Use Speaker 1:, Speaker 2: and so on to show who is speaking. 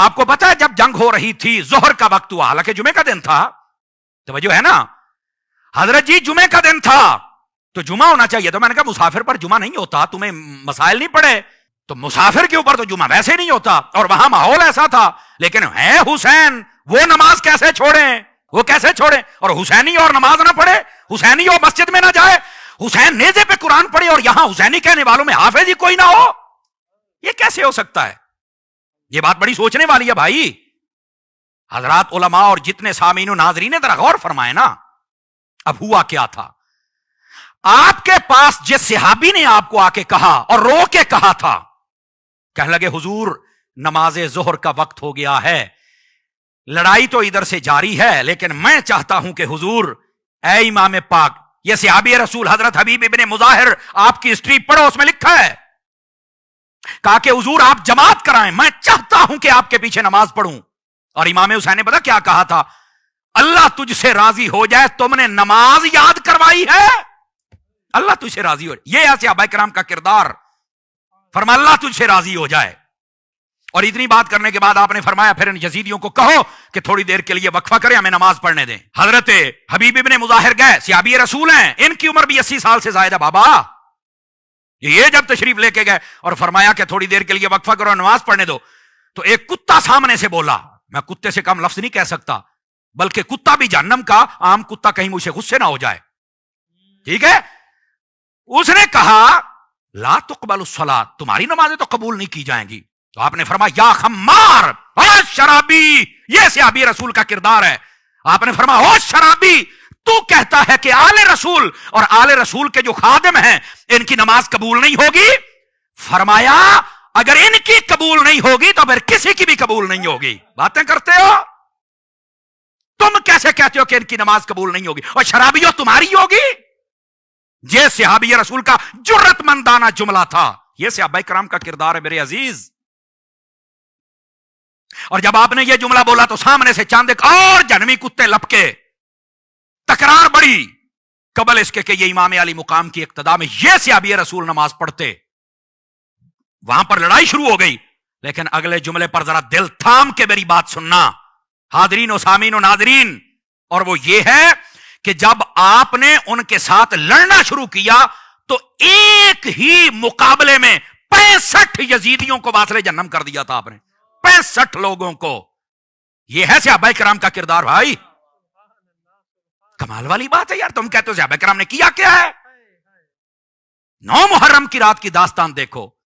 Speaker 1: آپ کو پتا ہے جب جنگ ہو رہی تھی ظہر کا وقت ہوا، حالانکہ جمعے کا دن تھا، توجہ ہے نا حضرت جی، جمعے کا دن تھا تو جمعہ ہونا چاہیے. تو میں نے کہا مسافر پر جمعہ نہیں ہوتا، تمہیں مسائل نہیں پڑے؟ تو مسافر کے اوپر تو جمعہ ویسے نہیں ہوتا، اور وہاں ماحول ایسا تھا. لیکن ہے حسین، وہ نماز کیسے چھوڑیں؟ وہ کیسے چھوڑیں؟ اور حسینی اور نماز نہ پڑھے، حسینی اور مسجد میں نہ جائے، حسین نیزے پہ قرآن پڑھے اور یہاں حسینی کہنے والوں میں حافظ ہی کوئی نہ ہو، یہ کیسے ہو سکتا ہے؟ یہ بات بڑی سوچنے والی ہے بھائی. حضرات علماء اور جتنے سامعین و ناظرین ذرا غور فرمائے نا. اب ہوا کیا تھا؟ آپ کے پاس جس صحابی نے آپ کو آ کے کہا اور رو کے کہا تھا، کہنے لگے حضور نماز ظہر کا وقت ہو گیا ہے، لڑائی تو ادھر سے جاری ہے لیکن میں چاہتا ہوں کہ حضور اے امام پاک، یہ صحابی رسول حضرت حبیب ابن مظاہر، آپ کی ہسٹری پڑھو، اس میں لکھا ہے، کہا کہ حضور آپ جماعت کرائیں، میں چاہتا ہوں کہ آپ کے پیچھے نماز پڑھوں. اور امام حسین نے پتا کیا کہا تھا؟ اللہ تجھ سے راضی ہو جائے، تم نے نماز یاد کروائی ہے، اللہ تجھ سے راضی ہو جائے. یہ ہے صحابہ کرام کا کردار. فرما اللہ تجھ سے راضی ہو جائے. اور اتنی بات کرنے کے بعد آپ نے فرمایا پھر ان یزیدیوں کو کہو کہ تھوڑی دیر کے لیے وقفہ کریں، ہمیں نماز پڑھنے دیں. حضرت حبیب ابن مظاہر گئے، صحابی رسول ہیں، ان کی عمر بھی 80 سال سے زائد ہے بابا. یہ جب تشریف لے کے گئے اور فرمایا کہ تھوڑی دیر کے لیے وقفہ کرو، نماز پڑھنے دو، تو ایک کتا سامنے سے بولا. میں کتے سے کم لفظ نہیں کہہ سکتا، بلکہ کتا بھی جہنم کا، عام کتا کہیں مجھ سے غصے نہ ہو جائے، ٹھیک ہے. اس نے کہا لا تقبل الصلاۃ، تمہاری نمازیں تو قبول نہیں کی جائیں گی. تو آپ نے فرمایا یا خمار او شرابی، یہ صحابی رسول کا کردار ہے. آپ نے فرمایا او شرابی، تو کہتا ہے کہ آل رسول اور آل رسول کے جو خادم ہیں ان کی نماز قبول نہیں ہوگی. فرمایا اگر ان کی قبول نہیں ہوگی تو پھر کسی کی بھی قبول نہیں ہوگی. باتیں کرتے ہو، تم کیسے کہتے ہو کہ ان کی نماز قبول نہیں ہوگی اور شرابیوں تمہاری ہوگی؟ یہ صحابی رسول کا جرت مندانہ جملہ تھا. یہ صحابہ کرام کا کردار ہے میرے عزیز. اور جب آپ نے یہ جملہ بولا تو سامنے سے چاند ایک اور جہنمی کتے لپکے. تکرار بڑی قبل اس کے کہ یہ امام علی مقام کی اقتداء میں یہ صحابی رسول نماز پڑھتے. وہاں پر لڑائی شروع ہو گئی. لیکن اگلے جملے پر ذرا دل تھام کے میری بات سننا حاضرین و سامعین و ناظرین، اور وہ یہ ہے کہ جب آپ نے ان کے ساتھ لڑنا شروع کیا تو ایک ہی مقابلے میں 65 یزیدیوں کو واصل جہنم کر دیا تھا آپ نے، 65 لوگوں کو. یہ ہے صحابہ کرام کا کردار بھائی. کمال والی بات ہے یار. تم کہتے ہو صحابہ کرام نے کیا کیا ہے؟ 9 محرم کی رات کی داستان دیکھو.